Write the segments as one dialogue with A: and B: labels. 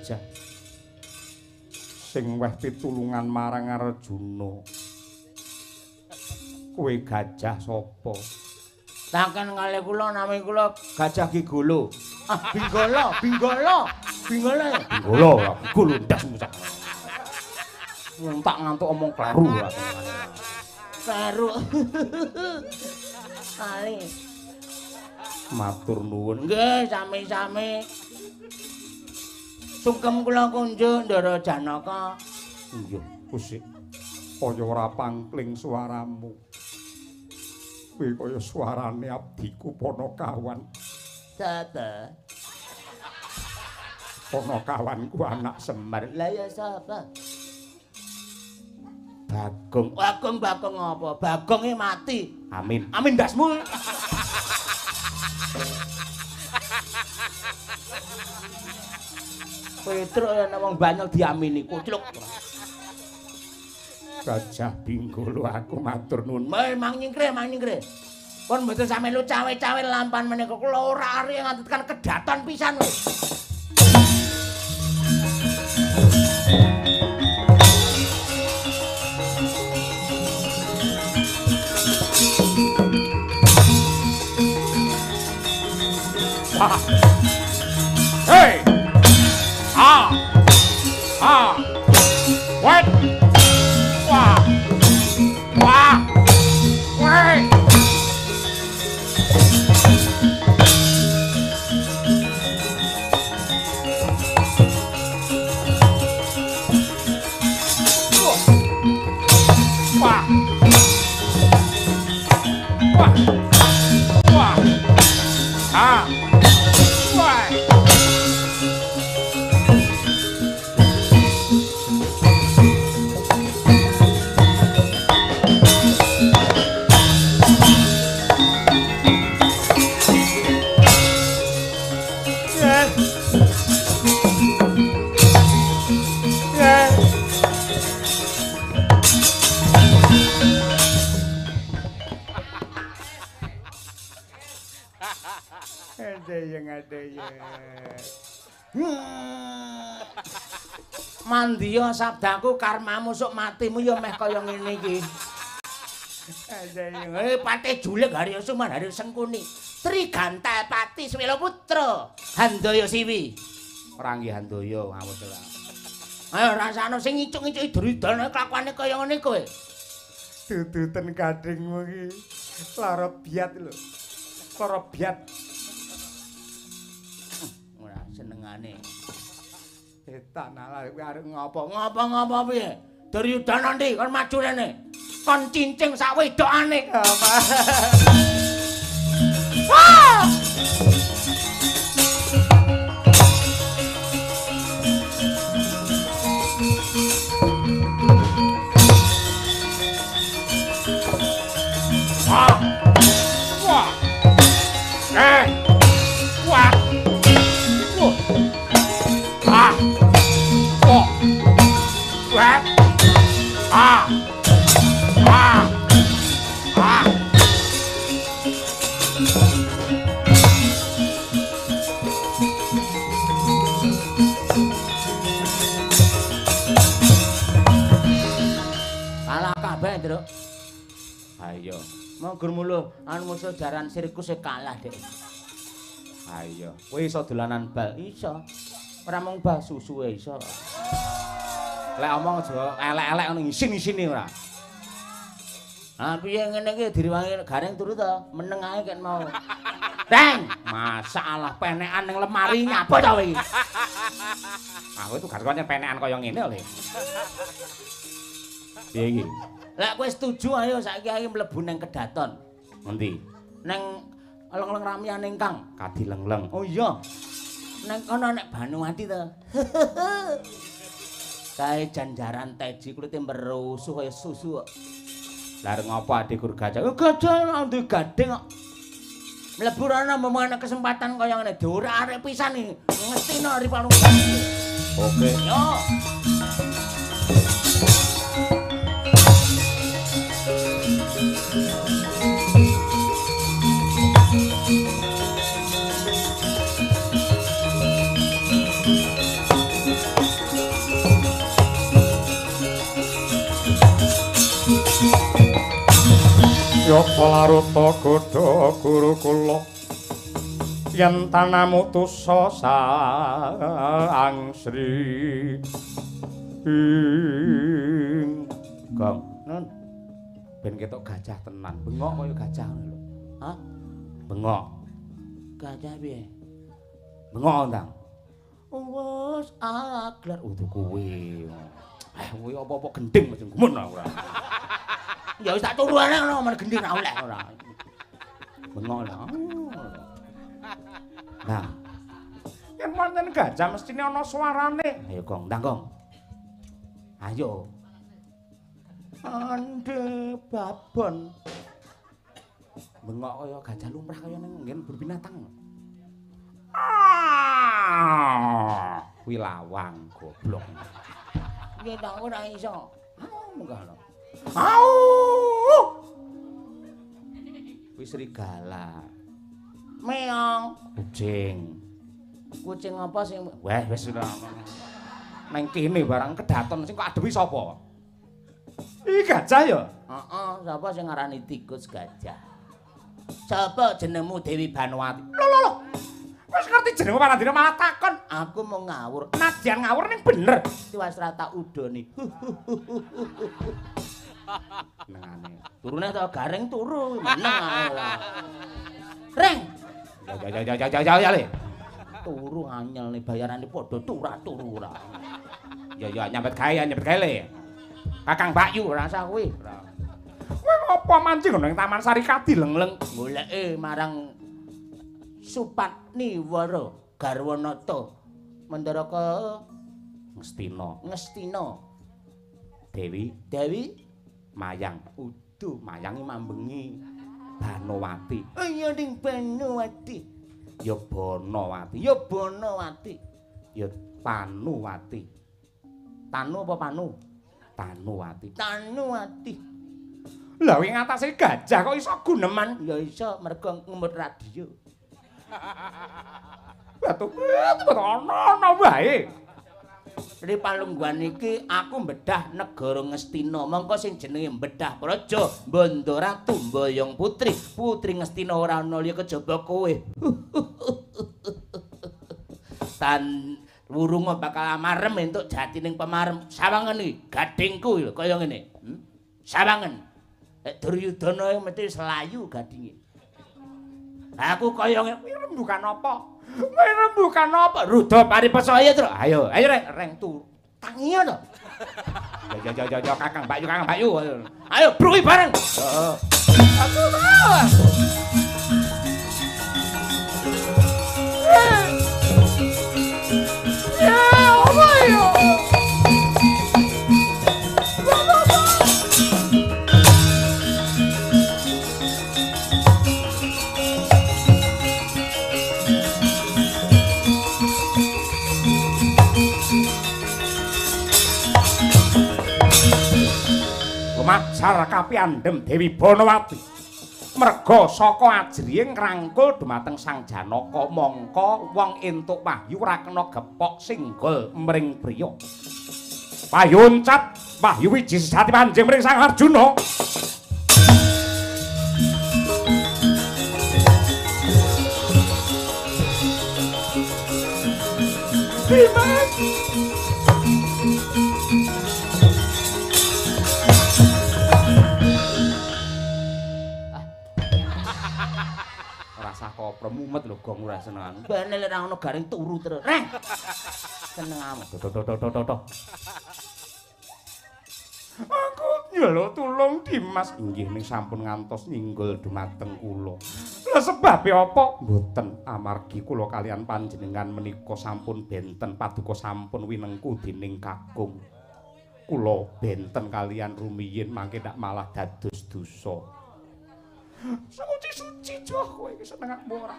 A: gajah sing weh pitulungan marang Arjuna. Kowe gajah sapa?
B: Taken kalih kula nami kula Gajah Gigolo. Ah, Binggolo. Binggolo,
A: ndas musak. Tak ngantuk omong kleru.
B: Kleru. Ali.
A: Matur nuwun.
B: Nggih, sami-sami. Sungkem kula kunjuk Ndara Janaka.
A: Iya, Gusti. Kaya ora pangkling swaramu. Kowe kaya suarane abdiku Panakawan.
B: Sapa?
A: Panakawanku anak Semar.
B: Lah ya sapa?
A: Bagong.
B: Bagong apa? Bagonge mati.
A: Amin.
B: Amin dasmu. Petruk ya nek wong Banyol diamini kucluk.
A: Gajah Binggolo aku matur nuwun.
B: Mang nyingkre. Pun mboten sampe lu cawe-cawe lampan menika kula ora ari nganti tekan kedaton pisan wis.
A: Hey! What? Wah! Wait!
B: Mandiya sabdaku karmamu sok matimu ya meh kaya ngene iki. Patih Julik Harya Suman Harya Sengkuni Triganta Pati Swela Putra Handaya Siwi.
A: Ora nggih Handaya ngawut ora.
B: Ayo rasane sing ngicuk-ngicuk Dridana kelakuane kaya ngene kowe.
A: Duduten kadhingmu iki lara biat lho. Lara biat.
B: Ora senengane.
A: Setan ala kowe arep ngopo?
B: Ngopo piye? Duryudana ndi kon maju rene. Kon cincing sak wedokane. Wah! Ayo, mau gurmuluh anu musuh jaran sirkus kalah dek.
A: Ayo, kowe iso dolanan bal?
B: Iso. Ora mung bal susu iso.
A: Lek omong aja elek-elek ngono isin-isine ora.
B: Ah piye ngene iki direwangi gareng turu to, meneng ae kek mau. Deng, masalah penekan ning lemari nyapa to kowe iki?
A: Aku tugas kok penekan kaya ngene lho. Piye iki?
B: Lek kowe setuju ayo saiki ae mlebu nang kedaton.
A: Ngendi?
B: Nang leng-leng ramyane Kang.
A: Kadilengleng.
B: Oh iya. Nang kono nek Banuwati to. Kae janjaran teji kulite merusuh kaya susu kok.
A: Lah ngopo adik gur gajah?
B: Gajah ndek gading kok. Mlebu ana memang kesempatan kaya ngene ora arek pisan iki. Ngestina Ripanu.
A: Oke.
B: Yo.
C: Yata laruta godha guru kula yen tanamu tusa sang Sri
B: Gong nun ben ketok gajah tenan bengok kaya gajah ngono lho hah bengok gajah piye bengok ndang wes aglar kuwi kuwi apa-apa gending mesti gumun ora ya wis tak turu ae ngono men gending ra oleh ora bengok lho nah
C: yen wonten gajah mestine ana suarane
B: ayo Gong ndang Gong ayo ande babon bengok kaya gajah lumrah kaya ning nggen berbinatang kuwi lawang goblok ya tak ora iso munggah kuwi serigala meong kucing apa sing wis ora nang kene barang kedaton sing kok adewi sapa
C: iki gajah ya
B: heeh sapa sing ngarani tikus gajah sapa jenengmu Dewi Banowati lho
C: wis ngerti jenengmu panandina malah takon
B: aku mau ngawur
C: nadyan ngawur ning bener
B: wis ra tak udoni nengane turune to gareng turu meneng ae lah reng ya le turu anyel nih bayarane padha turu ora ya nyambet gawe le Kakang Bakyu rasa kuwi
C: kowe ngopo mancing nang Taman Sari Kadi leng-leng
B: goleke marang Supatniwara Garwanata Mandaraka Ngestina Dewi Mayang udu mayangi mambengi Banowati iya ning Banowati ya Banowati ya Panuwati Tanu apa Panu Tanuwati
C: lha ing atase gajah kok iso guneman
B: ya iso mergo ngemut radio
C: batu ana wae
B: Ri palungguhan iki aku mbedah negara Ngestina mongko sing jenenge mbedah praja Bandaratu Mboyong Putri Ngestina ora ana liya kejaba kowe tan wurunga bakal amarem entuk jatining pemarem sawangen iki gadingku lho kaya ngene sawangen Duryudana mesti selayu gadinge aku kaya rembukan apa Rudha Paripesaya to ayo reng tu tangiya to ya Kakang Bakyu ayo bruwi bareng heeh aku mau
C: Lumajar kapiandhem Dewi Banowati merga saka ajriying ngrangkul dumateng Sang Janaka mongko wong entuk wahyu ora kena gepok singgol mring priya payuncat wahyu wiji sejati panjing mring Sang Arjuna Dimas rasa kopro mumet lho Gong ora senengan.
B: Bene lek ana garing turu terus. Reng. Seneng amat.
C: Aku nyeluk tulung Dimas. Inggih ning sampun ngantos nyinggol dumateng kula. Lah sebabe apa? Mboten amargi kula kalian panjenengan menika sampun benten paduka sampun winengku dening kakung. Kula benten kalian rumiyin mangke ndak malah dados dosa. Suci-suci joh kowe iki senenganmu ora.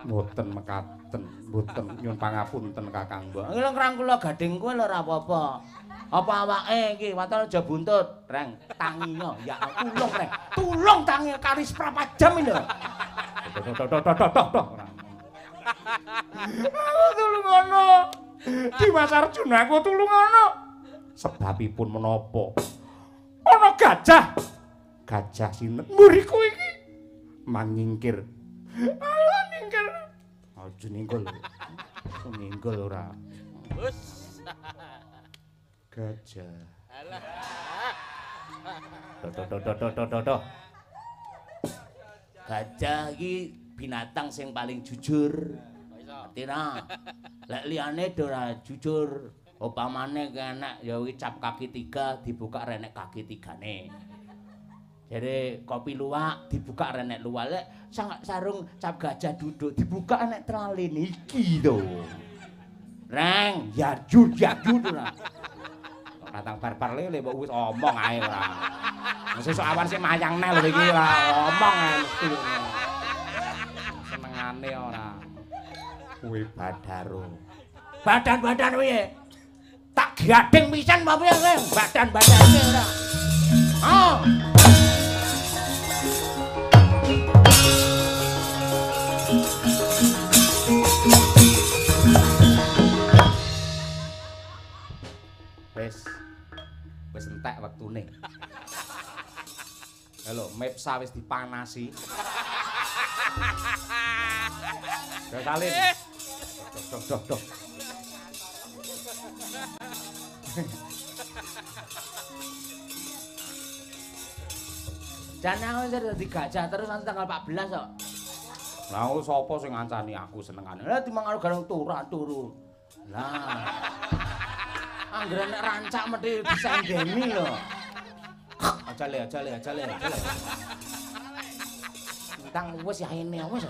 C: Mboten mekaten, mboten nyuwun pangapunten Kakang Mbah.
B: Iki lho ngrangkula gading kowe lho ora apa-apa. Apa awake iki waton aja buntut, Reng. Tanginya ya tulung, Reng. Tulung tangi kali seprapat jam iki lho.
C: Toh. Aku tulung ana. Dimas Arjuna aku tulung ana. Sebabipun menapa? Ana gajah Gajah sinet muriku iki mangingkir. Alah ningkir. Aja ninggol. Ninggol ora.
B: Bus.
C: Gajah.
B: Alah.
C: Doh.
B: Gajah iki binatang sing paling jujur. Tina. Lek liyane ora jujur. Upamane enek ya kuwi cap kaki 3 dibuka renek kaki 3-ne. Jadi kopi luwak dibuka renek luwak. Lek sarung cap gajah duduk dibuka enek traline iki to. Reng, yajud ora.
C: Batang barbar lele mbok wis omong ae ora. Sesuk awan sing mayang neh lho iki ora omong ae mesti. Senengane ora. Kuwi Badaro.
B: Badan-badan piye? Tak gading pisan apa piye kowe? Badan-badane ora. Oh.
C: Wis entek wektune. Halo, Mepsa wis dipanasi. Yo salin. Doh.
B: Jangan wis dadi gajah terus nanti tanggal 14 kok.
C: Lah sapa sing ngancani aku senengane?
B: Lah timang karo garung turu. Lah. Anggere nek rancak mesti bisa ndeni lho.
C: Aja le.
B: Entang wis ya ini wis.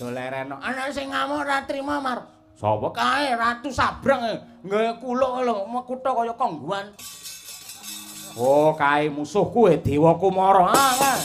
C: Dolereno.
B: Anak sing ngamuk ora trima mar.
C: Sapa?
B: Kae Ratu Sabrang nggawe kuluk lho, mekutha kaya kongguan.
C: Oh, kae musuhku Dewa Kumara. Ah.